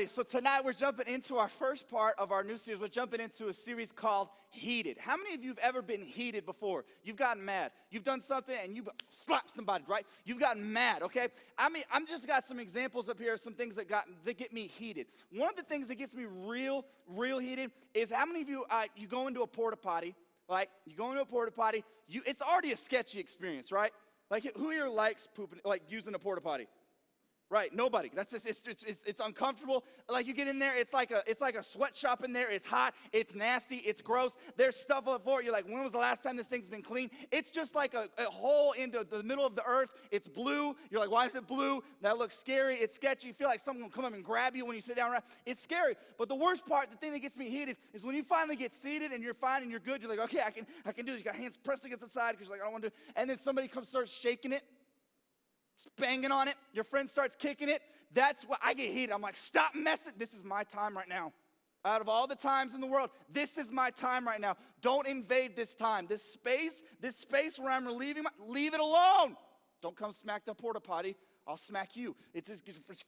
everybody. So tonight we're jumping into our first part of our new series. We're jumping into a series called Heated. How many of you have ever been heated before? You've gotten mad. You've done something and you've slapped somebody, right? You've gotten mad, okay? I'm just got some examples up here of some things that get me heated. One of the things that gets me real heated is how many of you, you go into a porta potty, like you go into a porta potty, it's already a sketchy experience, right? Like who here likes pooping, like using a porta potty? Right, nobody. That's just it's uncomfortable. Like you get in there, it's like a sweatshop in there. It's hot, it's nasty, it's gross. There's stuff on the floor. You're like, when was the last time this thing's been clean? It's just like a hole into the middle of the earth. It's blue. You're like, why is it blue? That looks scary. It's sketchy. You feel like someone will come up and grab you when you sit down. It's scary. But the worst part, the thing that gets me heated, is when you finally get seated and you're fine and you're good. You're like, okay, I can do this. You got hands pressed against the side because you're like, I don't want to do it. And then somebody starts shaking it. Banging on it, your friend starts kicking it. That's what I get heated. I'm like, stop messing. This is my time right now. Out of all the times in the world, this is my time right now. Don't invade this time. This space where I'm relieving, leave it alone. Don't come smack the porta potty. I'll smack you. It's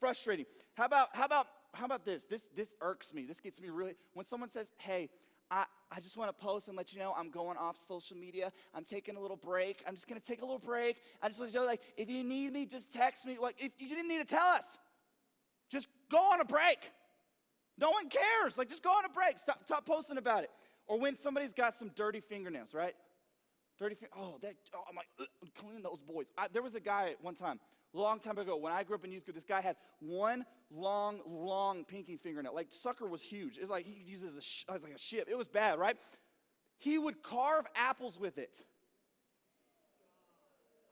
frustrating. How about this? This irks me. This gets me really. When someone says, hey, I just want to post and let you know I'm going off social media. I'm taking a little break. I'm just going to take a little break. I just want you to know, like, if you need me, just text me. Like, if you didn't need to tell us, just go on a break. No one cares. Like, just go on a break. Stop posting about it. Or when somebody's got some dirty fingernails, right? I'm like, clean those boys. There was a guy one time, a long time ago, when I grew up in youth group, this guy had one long pinky fingernail. Like, sucker was huge. It was like he could use it as like a ship. It was bad, right? He would carve apples with it.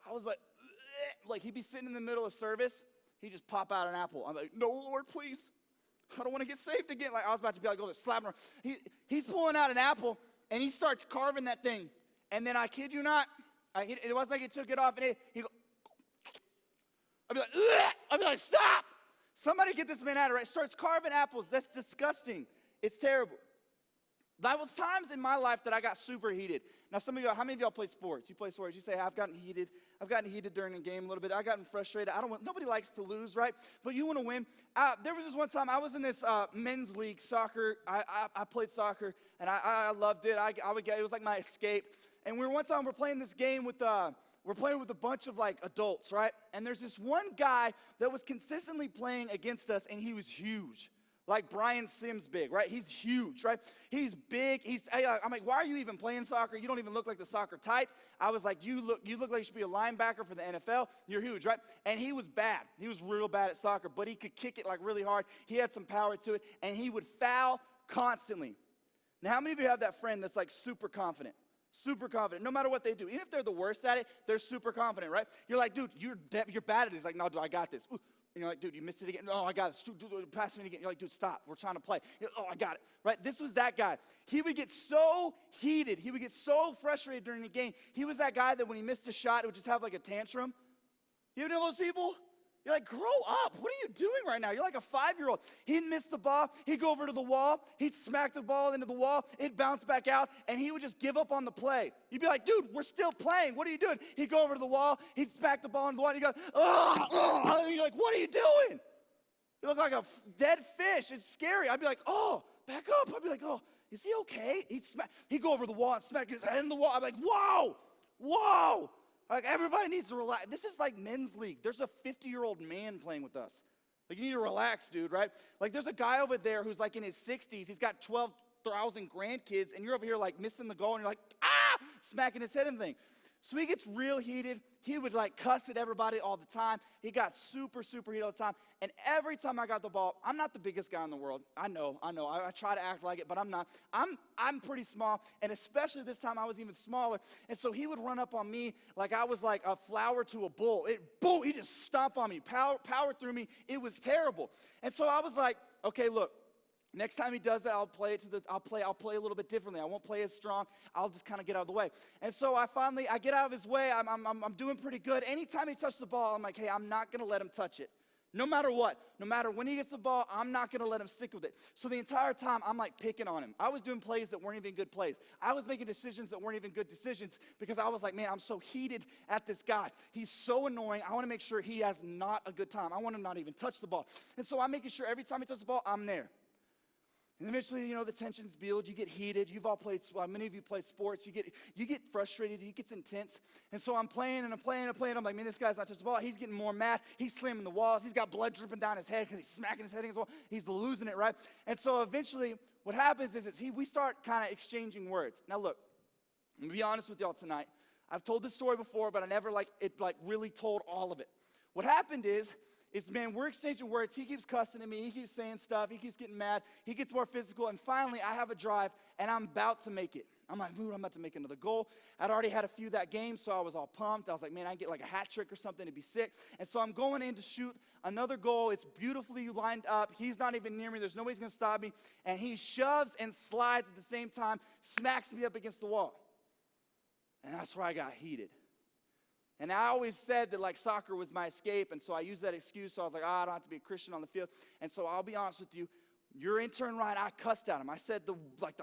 I was like he'd be sitting in the middle of service. He'd just pop out an apple. I'm like, no, Lord, please. I don't want to get saved again. Like, I was about to be like, go slapping him. He's pulling out an apple, and he starts carving that thing. And then I kid you not, it wasn't like he took it off, and he go, I'd be like, stop! Somebody get this man out of it. Starts carving apples. That's disgusting. It's terrible. There was times in my life that I got super heated. Now, some of y'all, how many of y'all play sports? You play sports. You say, I've gotten heated. I've gotten heated during a game a little bit. I've gotten frustrated. Nobody likes to lose, right? But you want to win. There was this one time I was in this men's league soccer. I played soccer, and I loved it. It was like my escape. And one time we're playing this game with we're playing with a bunch of like adults, right? And there's this one guy that was consistently playing against us, and he was huge. Like Brian Sims big, right? He's huge, right? He's big. I'm like, why are you even playing soccer? You don't even look like the soccer type. I was like, you look like you should be a linebacker for the NFL. You're huge, right? And he was bad. He was real bad at soccer, but he could kick it like really hard. He had some power to it, and he would foul constantly. Now, how many of you have that friend that's like super confident? Super confident, no matter what they do. Even if they're the worst at it, they're super confident, right? You're like, dude, you're bad at it. He's like, no, dude, I got this. Ooh. And you're like, dude, you missed it again. No, I got it. Dude, pass me again. You're like, dude, stop. We're trying to play. Oh, I got it. Right? This was that guy. He would get so heated. He would get so frustrated during the game. He was that guy that when he missed a shot, it would just have like a tantrum. You ever know those people? You're like, grow up. What are you doing right now? You're like a 5-year-old. He'd miss the ball. He'd go over to the wall. He'd smack the ball into the wall. It'd bounce back out, and he would just give up on the play. You'd be like, dude, we're still playing. What are you doing? He'd go over to the wall. He'd smack the ball into the wall, and he'd go, oh. And you're like, what are you doing? You look like a dead fish. It's scary. I'd be like, oh, back up. I'd be like, oh, is he okay? He'd go over the wall and smack his head in the wall. I'd be like, whoa. Like, everybody needs to relax. This is like men's league. There's a 50-year-old man playing with us. Like, you need to relax, dude, right? Like, there's a guy over there who's like in his 60s. He's got 12,000 grandkids, and you're over here like missing the goal, and you're like, smacking his head and thing. So he gets real heated. He would like cuss at everybody all the time. He got super heated all the time. And every time I got the ball, I'm not the biggest guy in the world. I know. I try to act like it, but I'm not. I'm pretty small, and especially this time I was even smaller. And so he would run up on me like I was like a flower to a bull. Boom, he just stomped on me, power through me. It was terrible. And so I was like, okay, look. Next time he does that, I'll play a little bit differently. I won't play as strong. I'll just kind of get out of the way. And so I get out of his way. I'm doing pretty good. Anytime he touched the ball, I'm like, hey, I'm not going to let him touch it. No matter what, no matter when he gets the ball, I'm not going to let him stick with it. So the entire time, I'm like picking on him. I was doing plays that weren't even good plays. I was making decisions that weren't even good decisions because I was like, man, I'm so heated at this guy. He's so annoying. I want to make sure he has not a good time. I want him not even touch the ball. And so I'm making sure every time he touches the ball, I'm there. And eventually, the tensions build. You get heated. You've all played, many of you play sports. You get frustrated. It gets intense. And so I'm playing and I'm playing and I'm playing. I'm like, man, this guy's not touching the ball. He's getting more mad. He's slamming the walls. He's got blood dripping down his head because he's smacking his head against the wall. He's losing it, right? And so eventually, what happens is we start kind of exchanging words. Now, look, I'm going to be honest with y'all tonight. I've told this story before, but I never really told all of it. What happened is, man, we're exchanging words. He keeps cussing at me. He keeps saying stuff. He keeps getting mad. He gets more physical. And finally, I have a drive, and I'm about to make it. I'm like, dude, I'm about to make another goal. I'd already had a few that game, so I was all pumped. I was like, man, I can get like a hat trick or something. It'd be sick. And so I'm going in to shoot another goal. It's beautifully lined up. He's not even near me. There's nobody's going to stop me. And he shoves and slides at the same time, smacks me up against the wall. And that's where I got heated. And I always said that soccer was my escape, and so I used that excuse. So I was like, I don't have to be a Christian on the field. And so I'll be honest with you, your intern Ryan, I cussed at him. I said the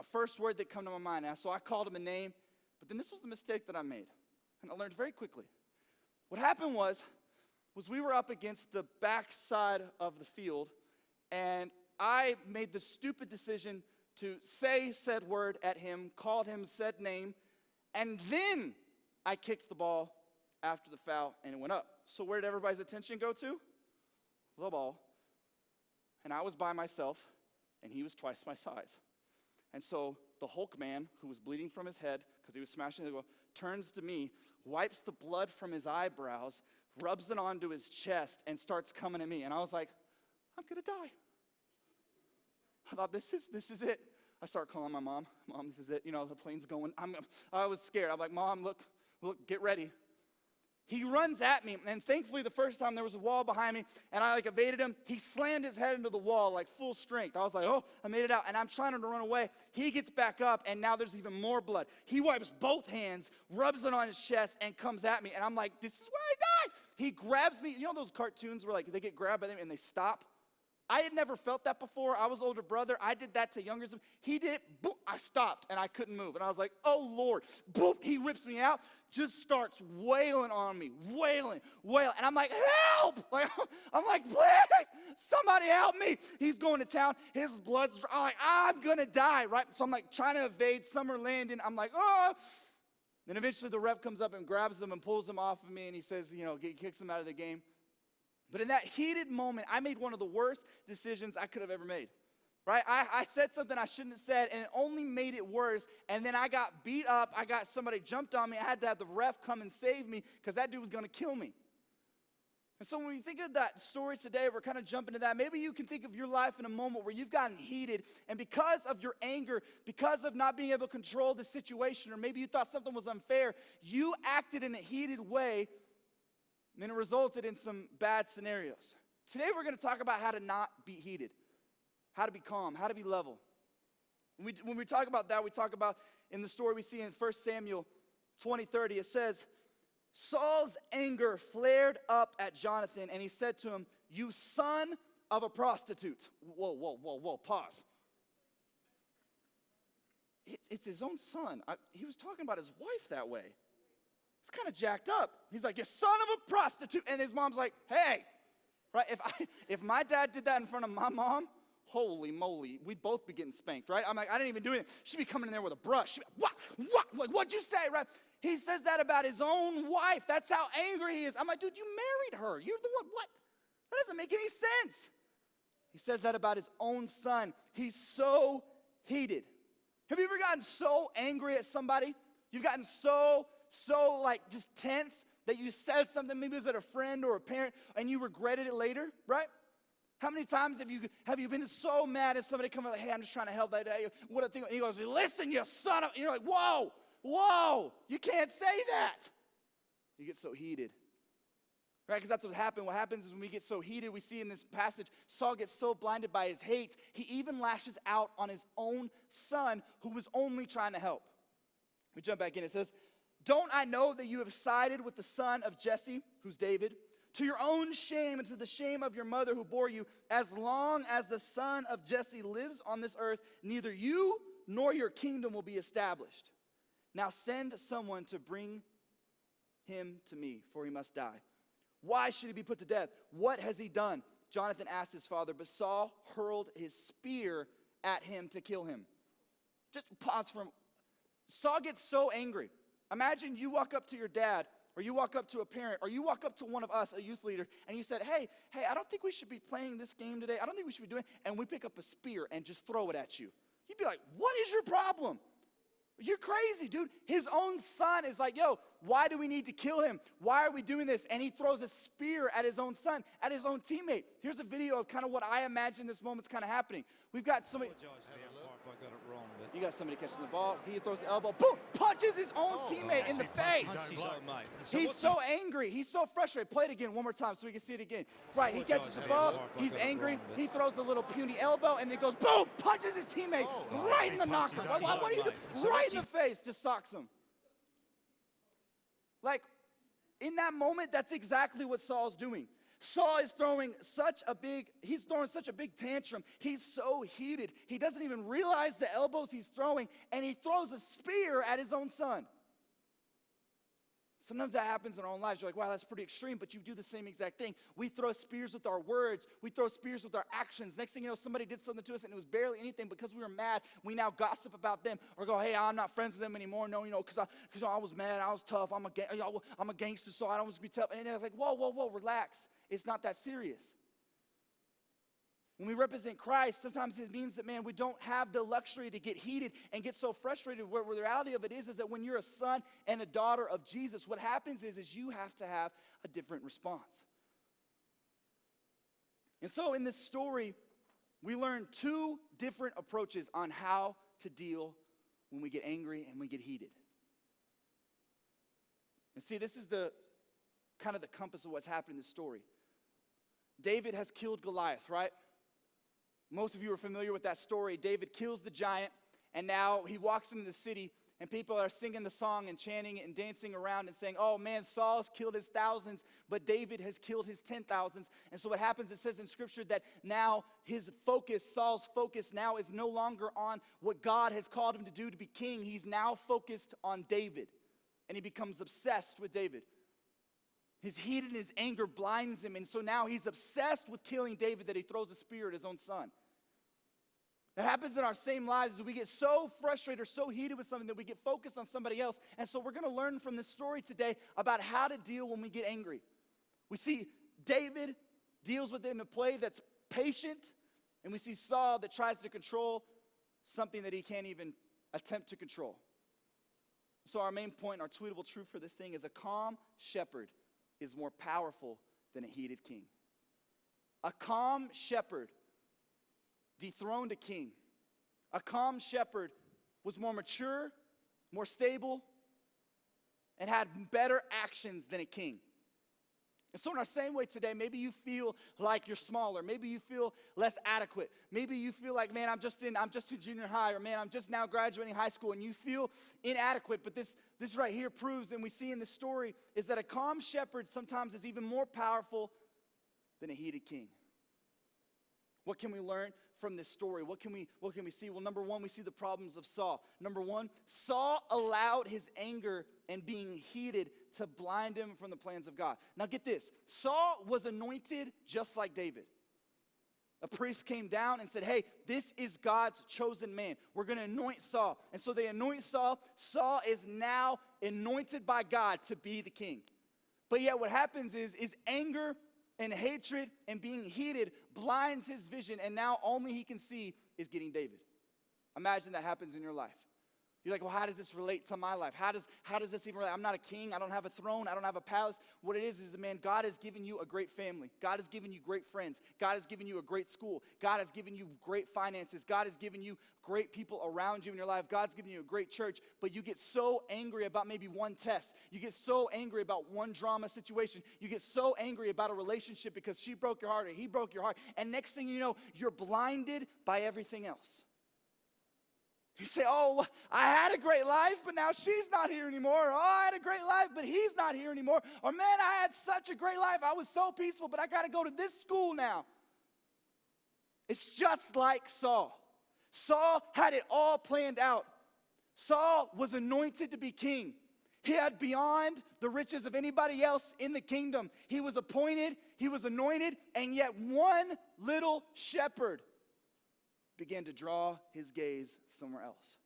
first word that come to my mind. And so I called him a name, but then this was the mistake that I made, and I learned very quickly. What happened was we were up against the backside of the field, and I made the stupid decision to say said word at him, called him said name, and then I kicked the ball after the foul, and it went up. So where did everybody's attention go to? The ball. And I was by myself, and he was twice my size. And so the Hulk man, who was bleeding from his head because he was smashing the goal, turns to me, wipes the blood from his eyebrows, rubs it onto his chest, and starts coming at me. And I was like, I'm going to die. I thought, this is it. I start calling my mom. Mom, this is it. The plane's going. I was scared. I'm like, Mom, look, get ready. He runs at me, and thankfully the first time there was a wall behind me, and I evaded him. He slammed his head into the wall full strength. I was like, oh, I made it out, and I'm trying to run away. He gets back up, and now there's even more blood. He wipes both hands, rubs it on his chest, and comes at me, and I'm like, this is where I die. He grabs me. You know those cartoons where they get grabbed by them and they stop? I had never felt that before. I was older brother. I did that to younger. He did. Boom, I stopped, and I couldn't move. And I was like, oh, Lord. Boom, he rips me out, just starts wailing on me, wailing. And I'm like, help. I'm like, please, somebody help me. He's going to town. His blood's, I'm going to die, right? So I'm trying to evade Summer Landing. I'm like, oh. Then eventually the ref comes up and grabs him and pulls him off of me, and he says, he kicks him out of the game. But in that heated moment, I made one of the worst decisions I could have ever made, right? I said something I shouldn't have said, and it only made it worse. And then I got beat up. Somebody jumped on me. I had to have the ref come and save me because that dude was going to kill me. And so when we think of that story today, we're kind of jumping to that. Maybe you can think of your life in a moment where you've gotten heated, and because of your anger, because of not being able to control the situation, or maybe you thought something was unfair, you acted in a heated way, and then it resulted in some bad scenarios. Today we're going to talk about how to not be heated, how to be calm, how to be level. When we talk about that, we talk about in the story we see in 1 Samuel 20:30, it says, Saul's anger flared up at Jonathan, and he said to him, you son of a prostitute. Whoa, pause. It's his own son. He was talking about his wife that way. It's kind of jacked up. He's like, you son of a prostitute. And his mom's like, hey, right? If my dad did that in front of my mom, holy moly, we'd both be getting spanked, right? I'm like, I didn't even do it. She'd be coming in there with a brush. She'd be, what? Like, what'd you say, right? He says that about his own wife. That's how angry he is. I'm like, dude, you married her. You're the one. What? That doesn't make any sense. He says that about his own son. He's so heated. Have you ever gotten so angry at somebody? You've gotten so just tense that you said something, maybe it was at a friend or a parent, and you regretted it later, right? How many times have you been so mad at somebody coming like, hey, I'm just trying to help that day. What a thing. And he goes, listen, you son of, and you're like, whoa, you can't say that. You get so heated, right? Because that's what happened. What happens is when we get so heated, we see in this passage, Saul gets so blinded by his hate, he even lashes out on his own son who was only trying to help. We jump back in. It says, don't I know that you have sided with the son of Jesse, who's David, to your own shame and to the shame of your mother who bore you. As long as the son of Jesse lives on this earth, neither you nor your kingdom will be established. Now send someone to bring him to me, for he must die. Why should he be put to death? What has he done? Jonathan asked his father, but Saul hurled his spear at him to kill him. Just pause for a moment. Saul gets so angry. Imagine you walk up to your dad, or you walk up to a parent, or you walk up to one of us, a youth leader, and you said, hey, I don't think we should be playing this game today. I don't think we should be doing it. And we pick up a spear and just throw it at you. You'd be like, what is your problem? You're crazy, dude. His own son is like, yo, why do we need to kill him? Why are we doing this? And he throws a spear at his own son, at his own teammate. Here's a video of kind of what I imagine this moment's kind of happening. We've got somebody. I got it wrong, but You got somebody catching the ball. He throws the elbow. Boom! Punches his own teammate in the face. He's so angry. He's so frustrated. Play it again one more time so we can see it again. Right, he catches the ball. He's angry. He throws a little puny elbow and then goes, boom! Punches his teammate right in the knocker. What are you doing? Right in the face. Just socks him. Like, in that moment, that's exactly what Saul's doing. Saul is throwing such a big tantrum. He's so heated. He doesn't even realize the elbows he's throwing, and he throws a spear at his own son. Sometimes that happens in our own lives. You're like, wow, that's pretty extreme, but you do the same exact thing. We throw spears with our words. We throw spears with our actions. Next thing you know, somebody did something to us, and it was barely anything. Because we were mad, we now gossip about them or go, hey, I'm not friends with them anymore. No, because I was mad. I was tough. I'm a gangster, so I don't want to be tough. And they're like, whoa, relax. It's not that serious. When we represent Christ, sometimes it means that, man, we don't have the luxury to get heated and get so frustrated. Where the reality of it is that when you're a son and a daughter of Jesus, what happens is you have to have a different response. And so in this story, we learn two different approaches on how to deal when we get angry and we get heated. And see, this is the kind of the compass of what's happened in this story. David has killed Goliath, right? Most of you are familiar with that story. David kills the giant, and now he walks into the city, and people are singing the song and chanting it and dancing around and saying, oh man, Saul's killed his thousands, but David has killed his 10,000s. And so what happens, it says in Scripture that now his focus, Saul's focus now is no longer on what God has called him to do to be king. He's now focused on David, and he becomes obsessed with David. His heat and his anger blinds him, and so now he's obsessed with killing David that he throws a spear at his own son. That happens in our same lives as we get so frustrated or so heated with something that we get focused on somebody else. And so we're going to learn from this story today about how to deal when we get angry. We see David deals with it in a play that's patient, and we see Saul that tries to control something that he can't even attempt to control. So our main point, our tweetable truth for this thing is a calm shepherd is more powerful than a heated king. A calm shepherd dethroned a king. A calm shepherd was more mature, more stable, and had better actions than a king. And so in our same way today, maybe you feel like you're smaller. Maybe you feel less adequate. Maybe you feel like, man, I'm just in junior high, or man, I'm just now graduating high school, and you feel inadequate. But this right here proves, and we see in this story, is that a calm shepherd sometimes is even more powerful than a heated king. What can we learn from this story? What can we see? Well, number one, we see the problems of Saul. Number one, Saul allowed his anger and being heated to blind him from the plans of God. Now get this, Saul was anointed just like David. A priest came down and said, hey, this is God's chosen man. We're going to anoint Saul. And so they anoint Saul. Saul is now anointed by God to be the king. But yet what happens is anger and hatred and being heated blinds his vision, and now only he can see is getting David. Imagine that happens in your life. You're like, well, how does this relate to my life? How does this even relate? I'm not a king. I don't have a throne. I don't have a palace. What it is, man, God has given you a great family. God has given you great friends. God has given you a great school. God has given you great finances. God has given you great people around you in your life. God's given you a great church, but you get so angry about maybe one test. You get so angry about one drama situation. You get so angry about a relationship because she broke your heart or he broke your heart. And next thing you know, you're blinded by everything else. You say, oh, I had a great life, but now she's not here anymore. Oh, I had a great life, but he's not here anymore. Or, man, I had such a great life. I was so peaceful, but I got to go to this school now. It's just like Saul. Saul had it all planned out. Saul was anointed to be king. He had beyond the riches of anybody else in the kingdom. He was appointed, he was anointed, and yet one little shepherd began to draw his gaze somewhere else.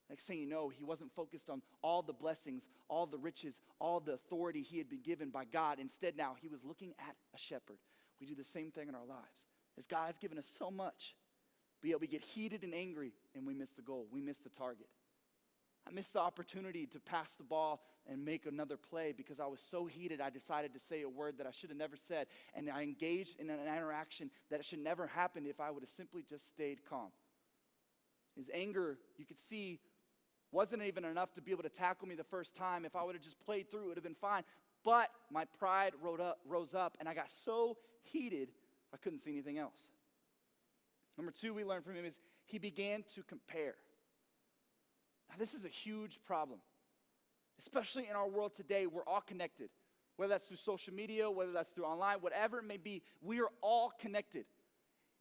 Next thing you know, he wasn't focused on all the blessings, all the riches, all the authority he had been given by God. Instead, now he was looking at a shepherd. We do the same thing in our lives. As God has given us so much, but yet we get heated and angry and we miss the goal. We miss the target. I missed the opportunity to pass the ball and make another play because I was so heated I decided to say a word that I should have never said, and I engaged in an interaction that should never happen if I would have simply just stayed calm. His anger, you could see, wasn't even enough to be able to tackle me the first time. If I would have just played through, it would have been fine. But my pride rose up, and I got so heated I couldn't see anything else. Number 2 we learned from him is he began to compare. Now, this is a huge problem, especially in our world today. We're all connected, whether that's through social media, whether that's through online, whatever it may be, we are all connected.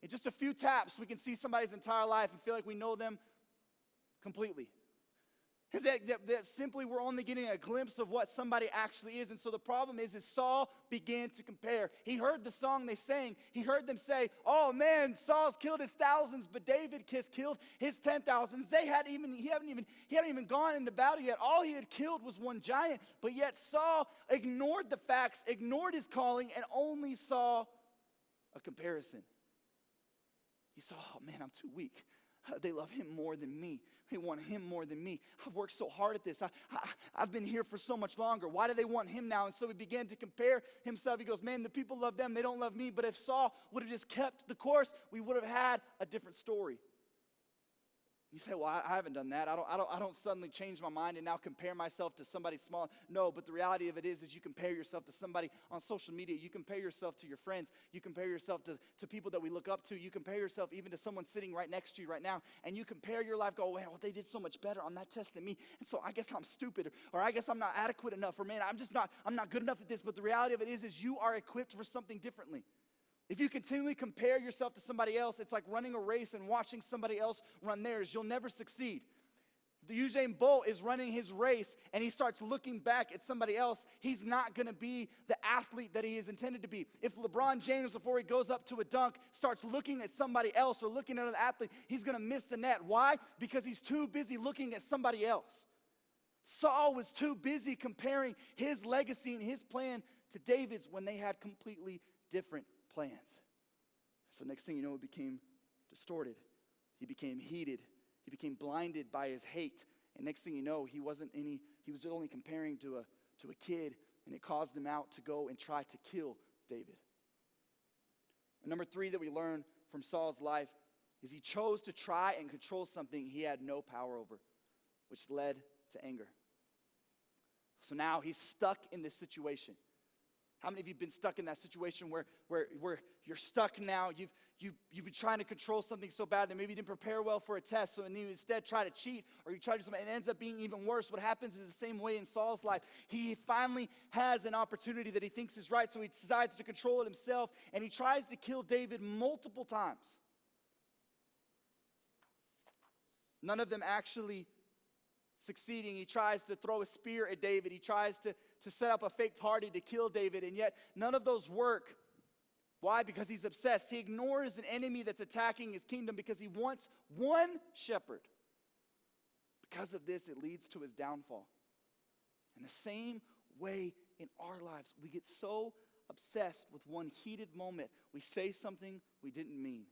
In just a few taps, we can see somebody's entire life and feel like we know them completely. That simply we're only getting a glimpse of what somebody actually is. And so the problem is Saul began to compare. He heard the song they sang. He heard them say, oh man, Saul's killed his thousands, but David killed his 10,000s. He hadn't even gone into battle yet. All he had killed was one giant. But yet Saul ignored the facts, ignored his calling, and only saw a comparison. He saw, oh man, I'm too weak. They love him more than me. They want him more than me. I've worked so hard at this. I've been here for so much longer. Why do they want him now? And so he began to compare himself. He goes, man, the people love them. They don't love me. But if Saul would have just kept the course, we would have had a different story. You say, well, I haven't done that. I don't suddenly change my mind and now compare myself to somebody small. No, but the reality of it is you compare yourself to somebody on social media. You compare yourself to your friends. You compare yourself to people that we look up to. You compare yourself even to someone sitting right next to you right now. And you compare your life, go, well, they did so much better on that test than me. And so I guess I'm stupid, or I guess I'm not adequate enough, or man, I'm not good enough at this. But the reality of it is you are equipped for something differently. If you continually compare yourself to somebody else, it's like running a race and watching somebody else run theirs. You'll never succeed. If Usain Bolt is running his race and he starts looking back at somebody else, he's not going to be the athlete that he is intended to be. If LeBron James, before he goes up to a dunk, starts looking at somebody else or looking at an athlete, he's going to miss the net. Why? Because he's too busy looking at somebody else. Saul was too busy comparing his legacy and his plan to David's when they had completely different plans. So next thing you know, it became distorted. He became heated. He became blinded by his hate. And next thing you know, he was only comparing to a kid, and it caused him out to go and try to kill David. And number 3 that we learn from Saul's life is he chose to try and control something he had no power over, which led to anger. So now he's stuck in this situation. How many of you have been stuck in that situation where you're stuck now? You've been trying to control something so bad that maybe you didn't prepare well for a test, so you instead try to cheat, or you try to do something, and it ends up being even worse. What happens is the same way in Saul's life. He finally has an opportunity that he thinks is right, so he decides to control it himself, and he tries to kill David multiple times. None of them actually succeeding. He tries to throw a spear at David. He tries to set up a fake party to kill David, and yet none of those work. Why? Because he's obsessed. He ignores an enemy that's attacking his kingdom because he wants one shepherd. Because of this, it leads to his downfall. In the same way in our lives, we get so obsessed with one heated moment. We say something we didn't mean.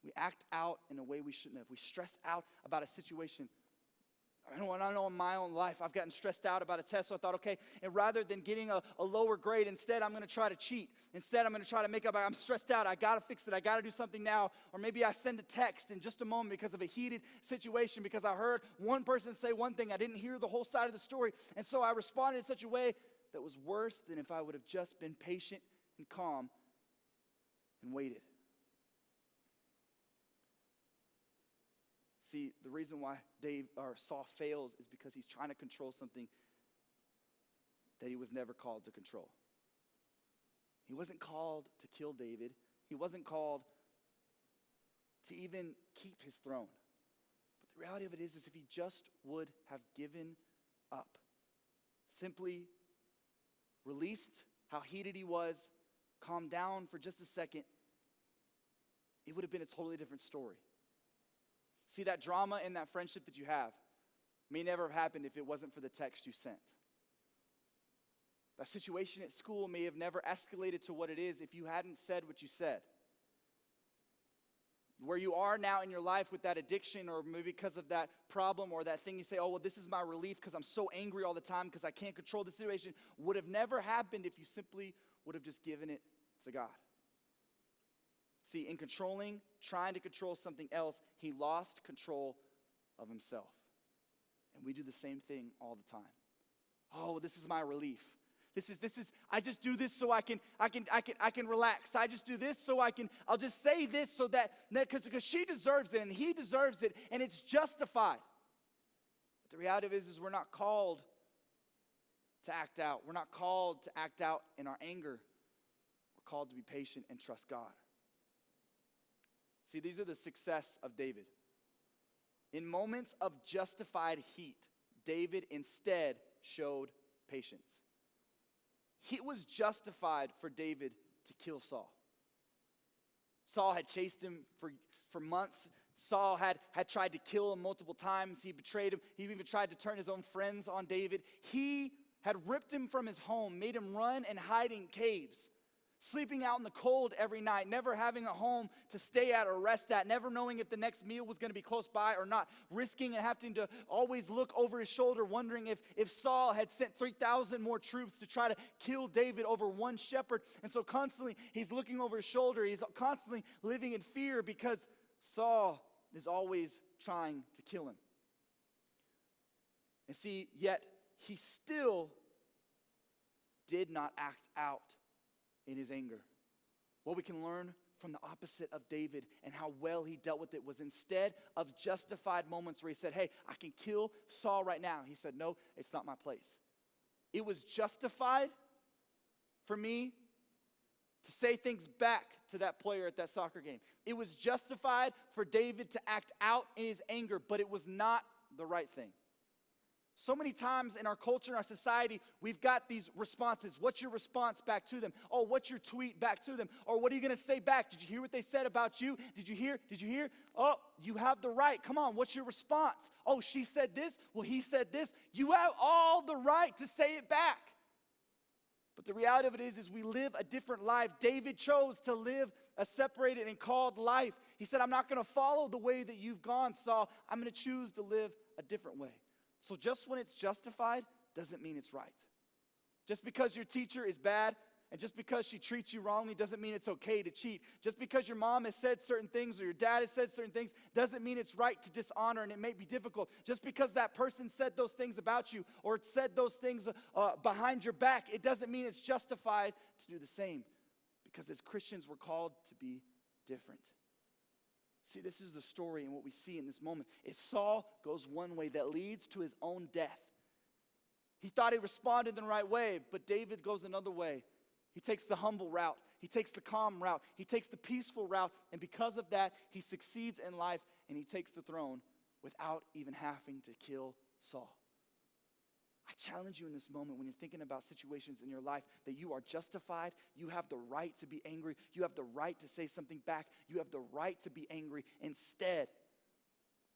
We act out in a way we shouldn't have. We stress out about a situation. I know in my own life, I've gotten stressed out about a test, so I thought, okay, and rather than getting a lower grade, instead I'm going to try to cheat. Instead, I'm going to try to make up, I'm stressed out, I got to fix it, I got to do something now. Or maybe I send a text in just a moment because of a heated situation, because I heard one person say one thing, I didn't hear the whole side of the story, and so I responded in such a way that was worse than if I would have just been patient and calm and waited. See, the reason why Saul fails is because he's trying to control something that he was never called to control. He wasn't called to kill David. He wasn't called to even keep his throne. But the reality of it is if he just would have given up, simply released how heated he was, calmed down for just a second, it would have been a totally different story. See, that drama in that friendship that you have may never have happened if it wasn't for the text you sent. That situation at school may have never escalated to what it is if you hadn't said what you said. Where you are now in your life with that addiction, or maybe because of that problem or that thing you say, oh, well, this is my relief because I'm so angry all the time because I can't control the situation, would have never happened if you simply would have just given it to God. See, in trying to control something else, he lost control of himself. And we do the same thing all the time. Oh, this is my relief. This is, I just do this so I can relax. I just do this so I'll just say this so that because she deserves it and he deserves it and it's justified. But the reality of it is we're not called to act out. We're not called to act out in our anger. We're called to be patient and trust God. See, these are the success of David. In moments of justified heat, David instead showed patience. It was justified for David to kill Saul. Saul had chased him for months. Saul had tried to kill him multiple times. He betrayed him. He even tried to turn his own friends on David. He had ripped him from his home, made him run and hide in caves, sleeping out in the cold every night, never having a home to stay at or rest at, never knowing if the next meal was going to be close by or not, risking and having to always look over his shoulder, wondering if Saul had sent 3,000 more troops to try to kill David over one shepherd. And so constantly he's looking over his shoulder. He's constantly living in fear because Saul is always trying to kill him. And see, yet he still did not act out in his anger. What we can learn from the opposite of David and how well he dealt with it was instead of justified moments where he said, hey, I can kill Saul right now. He said, no, it's not my place. It was justified for me to say things back to that player at that soccer game. It was justified for David to act out in his anger, but it was not the right thing. So many times in our culture, in our society, we've got these responses. What's your response back to them? Oh, what's your tweet back to them? Or what are you going to say back? Did you hear what they said about you? Did you hear? Did you hear? Oh, you have the right. Come on, what's your response? Oh, she said this. Well, he said this. You have all the right to say it back. But the reality of it is we live a different life. David chose to live a separated and called life. He said, I'm not going to follow the way that you've gone, Saul. I'm going to choose to live a different way. So just when it's justified doesn't mean it's right. Just because your teacher is bad and just because she treats you wrongly doesn't mean it's okay to cheat. Just because your mom has said certain things or your dad has said certain things doesn't mean it's right to dishonor, and it may be difficult. Just because that person said those things about you or said those things behind your back, it doesn't mean it's justified to do the same. Because as Christians, we're called to be different. See, this is the story, and what we see in this moment is Saul goes one way that leads to his own death. He thought he responded in the right way, but David goes another way. He takes the humble route. He takes the calm route. He takes the peaceful route, and because of that, he succeeds in life, and he takes the throne without even having to kill Saul. I challenge you in this moment when you're thinking about situations in your life that you are justified, you have the right to be angry, you have the right to say something back, you have the right to be angry. Instead,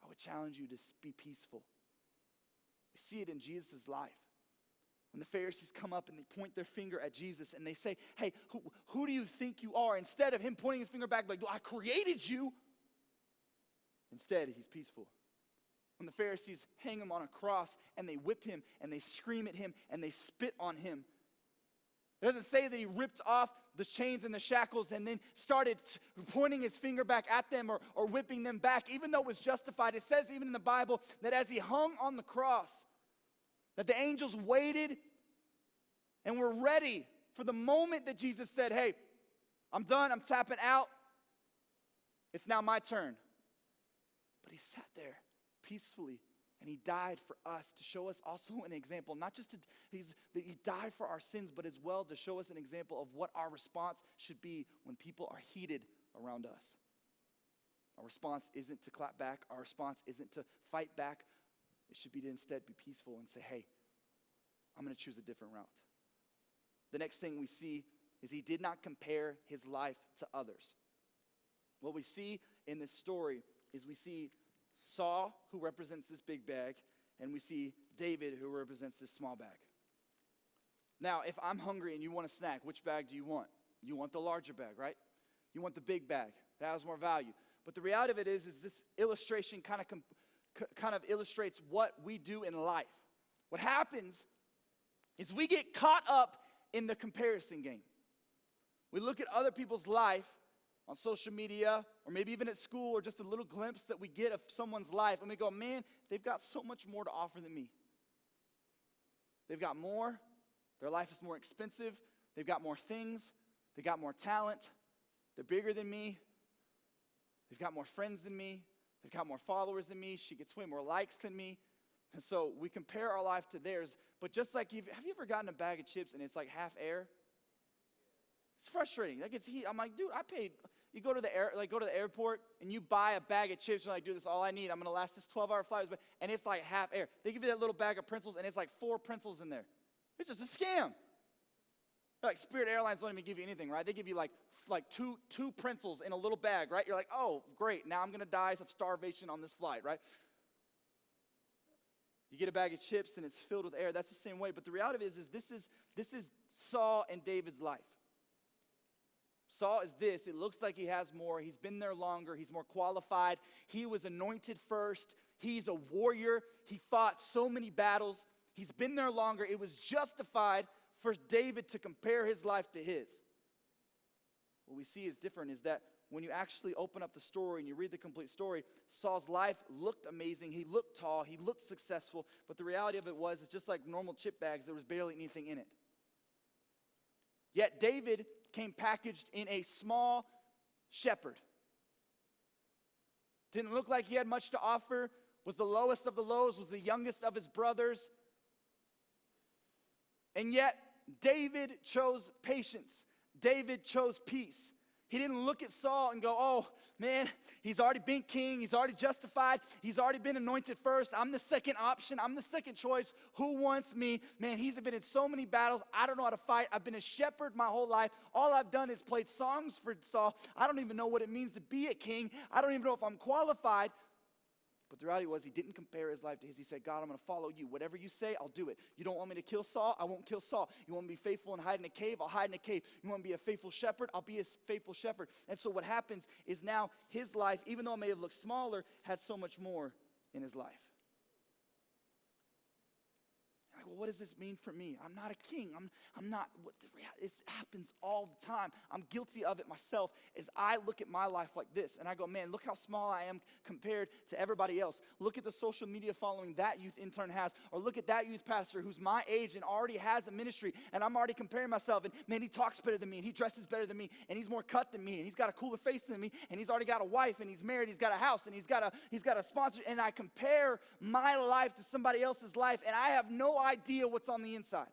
I would challenge you to be peaceful. We see it in Jesus' life. When the Pharisees come up and they point their finger at Jesus and they say, hey, who do you think you are? Instead of him pointing his finger back like, I created you. Instead, he's peaceful. When the Pharisees hang him on a cross and they whip him and they scream at him and they spit on him, it doesn't say that he ripped off the chains and the shackles and then started pointing his finger back at them or whipping them back, even though it was justified. It says even in the Bible that as he hung on the cross, that the angels waited and were ready for the moment that Jesus said, hey, I'm done, I'm tapping out. It's now my turn. But he sat there peacefully, and he died for us to show us also an example, not just that he died for our sins, but as well to show us an example of what our response should be when people are heated around us. Our response isn't to clap back. Our response isn't to fight back. It should be to instead be peaceful and say, hey, I'm going to choose a different route. The next thing we see is he did not compare his life to others. What we see in this story is we see Saul, who represents this big bag, and we see David, who represents this small bag. Now, if I'm hungry and you want a snack, which bag do you want? You want the larger bag, right? You want the big bag. That has more value. But the reality of it is this illustration kind of illustrates what we do in life. What happens is we get caught up in the comparison game. We look at other people's life on social media, or maybe even at school, or just a little glimpse that we get of someone's life, and we go, man, they've got so much more to offer than me. They've got more. Their life is more expensive. They've got more things. They've got more talent. They're bigger than me. They've got more friends than me. They've got more followers than me. She gets way more likes than me. And so we compare our life to theirs. But just like have you ever gotten a bag of chips and it's like half air? It's frustrating. That gets heat. I'm like, dude, I paid. You go to the airport and you buy a bag of chips. You're like, dude, this is all I need. I'm gonna last this 12-hour flight, and it's like half air. They give you that little bag of pretzels and it's like 4 pretzels in there. It's just a scam. Like Spirit Airlines don't even give you anything, right? They give you like two pretzels in a little bag, right? You're like, oh, great. Now I'm gonna die of starvation on this flight, right? You get a bag of chips and it's filled with air. That's the same way. But the reality is this is Saul and David's life. Saul is this. It looks like he has more. He's been there longer. He's more qualified. He was anointed first. He's a warrior. He fought so many battles. He's been there longer. It was justified for David to compare his life to his. What we see is different is that when you actually open up the story and you read the complete story, Saul's life looked amazing. He looked tall. He looked successful. But the reality of it was, it's just like normal chip bags. There was barely anything in it. Yet David came packaged in a small shepherd. Didn't look like he had much to offer. Was the lowest of the lows. Was the youngest of his brothers. And yet, David chose patience. David chose peace. He didn't look at Saul and go, oh, man, he's already been king. He's already justified. He's already been anointed first. I'm the second option. I'm the second choice. Who wants me? Man, he's been in so many battles. I don't know how to fight. I've been a shepherd my whole life. All I've done is played songs for Saul. I don't even know what it means to be a king. I don't even know if I'm qualified. But the reality was he didn't compare his life to his. He said, God, I'm going to follow you. Whatever you say, I'll do it. You don't want me to kill Saul? I won't kill Saul. You want me to be faithful and hide in a cave? I'll hide in a cave. You want me to be a faithful shepherd? I'll be a faithful shepherd. And so what happens is now his life, even though it may have looked smaller, had so much more in his life. Like, well, what does this mean for me? I'm not a king. I'm not. It happens all the time. I'm guilty of it myself as I look at my life like this. And I go, man, look how small I am compared to everybody else. Look at the social media following that youth intern has. Or look at that youth pastor who's my age and already has a ministry. And I'm already comparing myself. And man, he talks better than me. And he dresses better than me. And he's more cut than me. And he's got a cooler face than me. And he's already got a wife. And he's married. He's got a house. And he's got a sponsor. And I compare my life to somebody else's life. And I have no idea what's on the inside.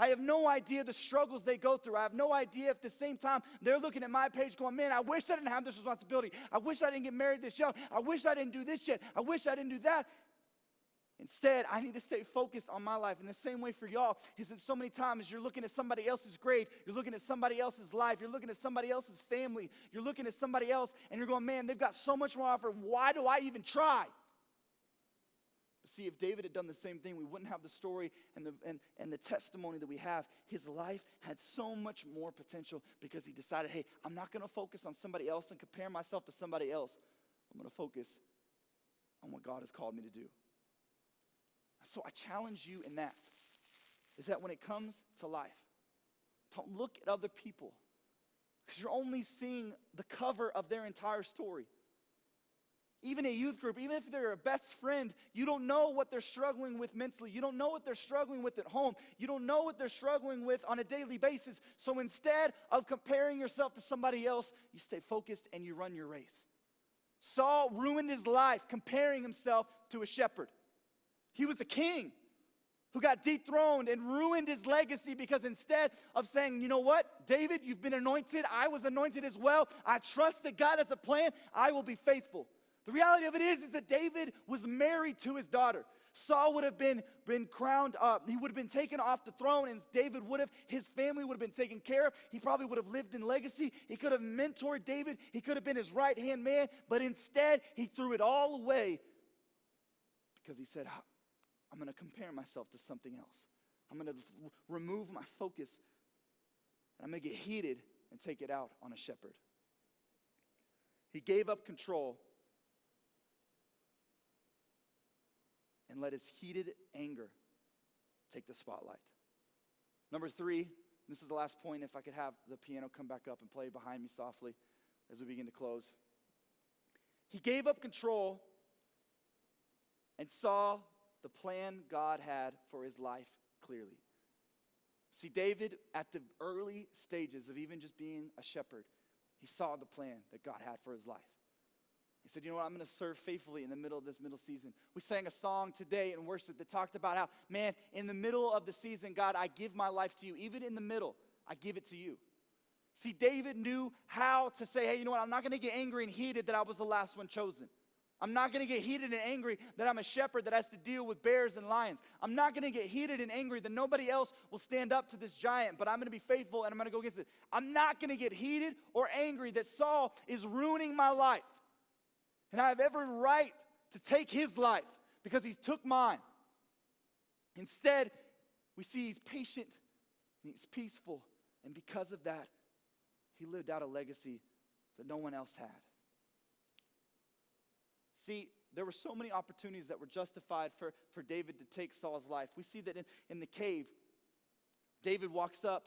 I have no idea the struggles they go through. I have no idea if at the same time they're looking at my page going, man, I wish I didn't have this responsibility. I wish I didn't get married this young. I wish I didn't do this yet. I wish I didn't do that. Instead, I need to stay focused on my life. And the same way for y'all is that so many times you're looking at somebody else's grade. You're looking at somebody else's life. You're looking at somebody else's family. You're looking at somebody else and you're going, man, they've got so much more to offer. Why do I even try? See, if David had done the same thing, we wouldn't have the story and the testimony that we have. His life had so much more potential because he decided, hey, I'm not going to focus on somebody else and compare myself to somebody else. I'm going to focus on what God has called me to do. So I challenge you in that, is that when it comes to life, don't look at other people because you're only seeing the cover of their entire story. Even a youth group, even if they're a best friend, you don't know what they're struggling with mentally. You don't know what they're struggling with at home. You don't know what they're struggling with on a daily basis. So instead of comparing yourself to somebody else, you stay focused and you run your race. Saul ruined his life comparing himself to a shepherd. He was a king who got dethroned and ruined his legacy because instead of saying, you know what, David, you've been anointed. I was anointed as well. I trust that God has a plan. I will be faithful. The reality of it is that David was married to his daughter. Saul would have been crowned up. He would have been taken off the throne, and David would have, his family would have been taken care of. He probably would have lived in legacy. He could have mentored David. He could have been his right-hand man, but instead, he threw it all away because he said, I'm going to compare myself to something else. I'm going to remove my focus, and I'm going to get heated and take it out on a shepherd. He gave up control and let his heated anger take the spotlight. Number 3, this is the last point. If I could have the piano come back up and play behind me softly as we begin to close. He gave up control and saw the plan God had for his life clearly. See, David, at the early stages of even just being a shepherd, he saw the plan that God had for his life. He said, you know what, I'm going to serve faithfully in the middle of this middle season. We sang a song today in worship that talked about how, man, in the middle of the season, God, I give my life to you. Even in the middle, I give it to you. See, David knew how to say, hey, you know what, I'm not going to get angry and heated that I was the last one chosen. I'm not going to get heated and angry that I'm a shepherd that has to deal with bears and lions. I'm not going to get heated and angry that nobody else will stand up to this giant, but I'm going to be faithful and I'm going to go against it. I'm not going to get heated or angry that Saul is ruining my life. And I have every right to take his life because he took mine. Instead, we see he's patient and he's peaceful. And because of that, he lived out a legacy that no one else had. See, there were so many opportunities that were justified for David to take Saul's life. We see that in the cave, David walks up.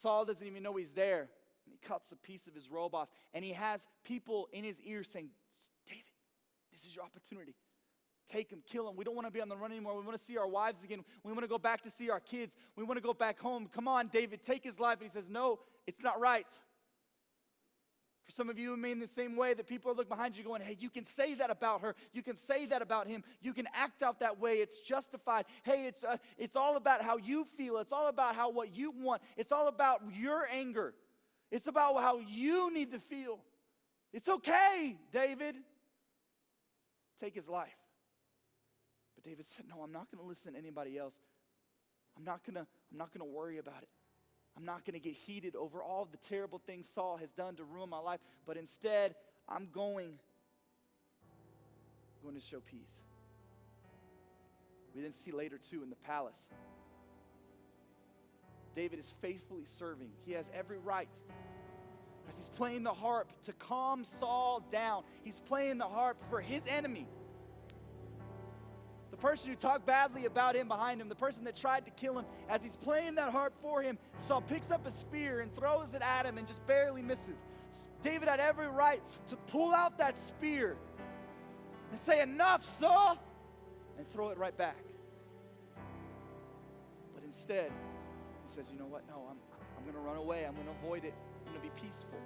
Saul doesn't even know he's there. And he cuts a piece of his robe off. And he has people in his ear saying, David, this is your opportunity. Take him, kill him. We don't want to be on the run anymore. We want to see our wives again. We want to go back to see our kids. We want to go back home. Come on, David, take his life. And he says, no, it's not right. For some of you, it may in the same way that people are looking behind you going, hey, you can say that about her. You can say that about him. You can act out that way. It's justified. Hey, it's all about how you feel. It's all about what you want. It's all about your anger. It's about how you need to feel. It's okay, David. Take his life. But David said, no, I'm not going to listen to anybody else. I'm not going to worry about it. I'm not going to get heated over all the terrible things Saul has done to ruin my life, but instead, I'm going to show peace. We then see later too in the palace, David is faithfully serving. He has every right. As he's playing the harp to calm Saul down, he's playing the harp for his enemy. The person who talked badly about him behind him, the person that tried to kill him, as he's playing that harp for him, Saul picks up a spear and throws it at him and just barely misses. David had every right to pull out that spear and say, enough, Saul, and throw it right back. But instead, he says, you know what? No, I'm going to run away. I'm going to avoid it. I'm going to be peaceful.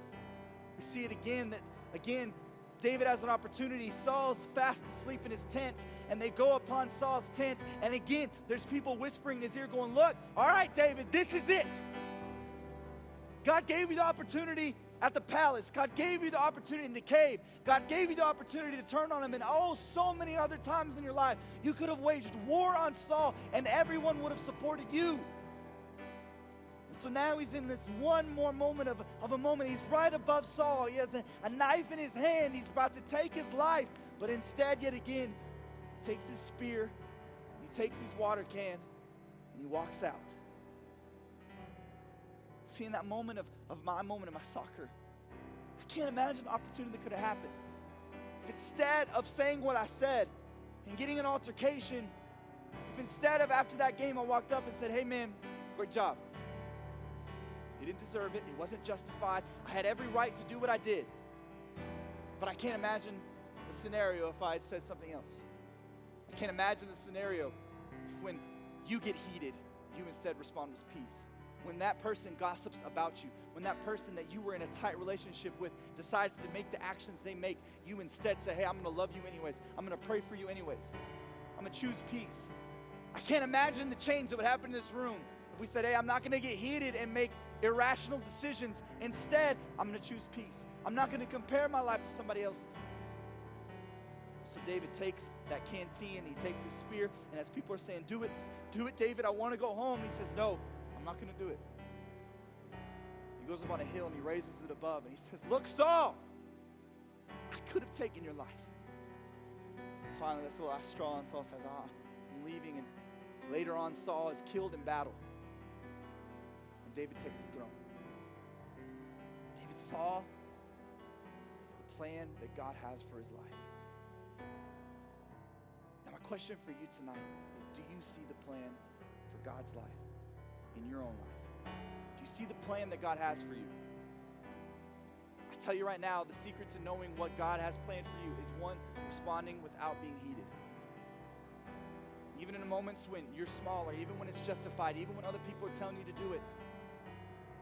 We see it again, David has an opportunity. Saul's fast asleep in his tent, and they go upon Saul's tent, and again, there's people whispering in his ear going, look, all right, David, this is it. God gave you the opportunity at the palace. God gave you the opportunity in the cave. God gave you the opportunity to turn on him, and so many other times in your life, you could have waged war on Saul, and everyone would have supported you. So now he's in this one more moment of a moment. He's right above Saul. He has a knife in his hand. He's about to take his life. But instead, yet again, he takes his spear, he takes his water can, and he walks out. See, in that moment of my soccer, I can't imagine the opportunity that could have happened. If instead of saying what I said and getting an altercation, if instead of after that game I walked up and said, hey man, great job. He didn't deserve it. It wasn't justified. I had every right to do what I did. But I can't imagine the scenario if I had said something else. I can't imagine the scenario if when you get heated, you instead respond with peace. when that person gossips about you, when that person that you were in a tight relationship with decides to make the actions they make, you instead say, hey, I'm going to love you anyways. I'm going to pray for you anyways. I'm going to choose peace. I can't imagine the change that would happen in this room if we said, hey, I'm not going to get heated and make irrational decisions. Instead, I'm going to choose peace. I'm not going to compare my life to somebody else's. So David takes that canteen, he takes his spear, and as people are saying, do it, David, I want to go home, he says, no, I'm not going to do it. He goes up on a hill and he raises it above, and he says, look, Saul, I could have taken your life. And finally, that's the last straw, and Saul says, I'm leaving, and later on, Saul is killed in battle, and David takes the throne. David saw the plan that God has for his life. Now, my question for you tonight is, do you see the plan for God's life in your own life? Do you see the plan that God has for you? I tell you right now, the secret to knowing what God has planned for you is, one, responding without being heated. Even in the moments when you're smaller, even when it's justified, even when other people are telling you to do it,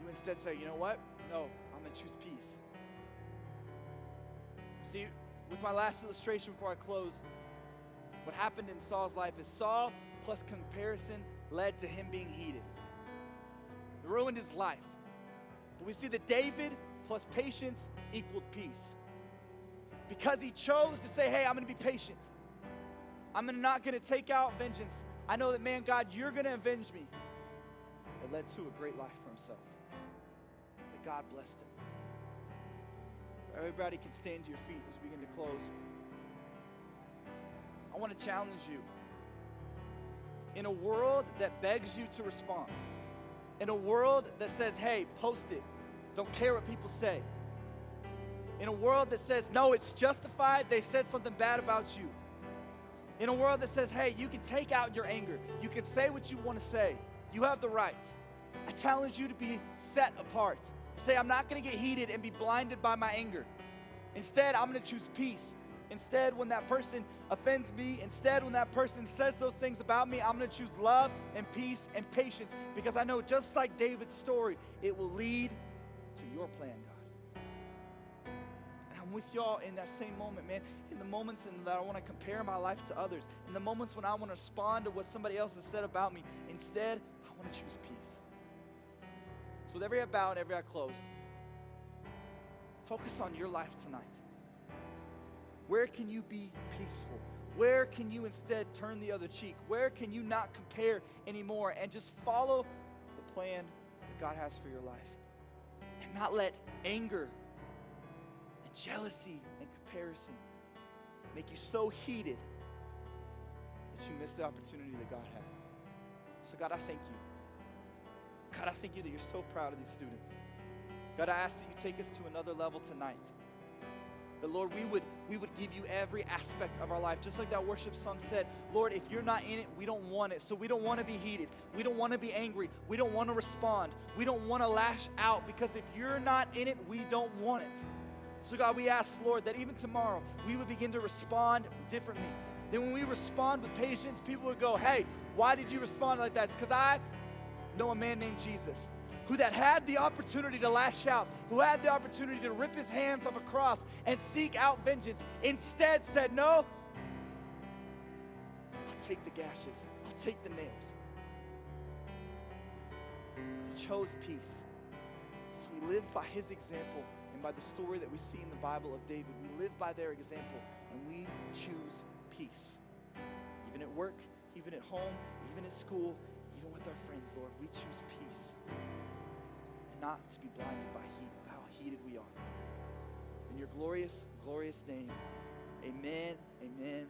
you instead say, you know what? No, I'm going to choose peace. See, with my last illustration before I close, what happened in Saul's life is Saul plus comparison led to him being heated. It ruined his life. But we see that David plus patience equaled peace. Because he chose to say, hey, I'm going to be patient. I'm not going to take out vengeance. I know that, man, God, you're going to avenge me. It led to a great life for himself. That God blessed him. Everybody can stand to your feet as we begin to close. I want to challenge you. In a world that begs you to respond, in a world that says, hey, post it, don't care what people say, in a world that says, no, it's justified, they said something bad about you, in a world that says, hey, you can take out your anger, you can say what you want to say, you have the right. I challenge you to be set apart. Say, I'm not going to get heated and be blinded by my anger. Instead, I'm going to choose peace. Instead, when that person offends me, instead, when that person says those things about me, I'm going to choose love and peace and patience, because I know, just like David's story, it will lead to your plan, God. And I'm with y'all in that same moment, man. In the moments that I want to compare my life to others, in the moments when I want to respond to what somebody else has said about me, instead, I want to choose peace. So with every head bowed and every eye closed, focus on your life tonight. Where can you be peaceful? Where can you instead turn the other cheek? Where can you not compare anymore and just follow the plan that God has for your life? And not let anger and jealousy and comparison make you so heated that you miss the opportunity that God has. So God, I thank you. God, I thank you that you're so proud of these students. God, I ask that you take us to another level tonight. That, Lord, we would give you every aspect of our life. Just like that worship song said, Lord, if you're not in it, we don't want it. So we don't want to be heated. We don't want to be angry. We don't want to respond. We don't want to lash out, because if you're not in it, we don't want it. So God, we ask, Lord, that even tomorrow we would begin to respond differently. Then when we respond with patience, people would go, hey, why did you respond like that? It's because I know a man named Jesus who that had the opportunity to lash out, who had the opportunity to rip his hands off a cross and seek out vengeance, instead said, no, I'll take the gashes, I'll take the nails. He chose peace. So we live by his example and by the story that we see in the Bible of David. We live by their example and we choose peace. Even at work, even at home, even at school, even with our friends, Lord, we choose peace. And not to be blinded by how heated we are. In your glorious, glorious name, amen, amen,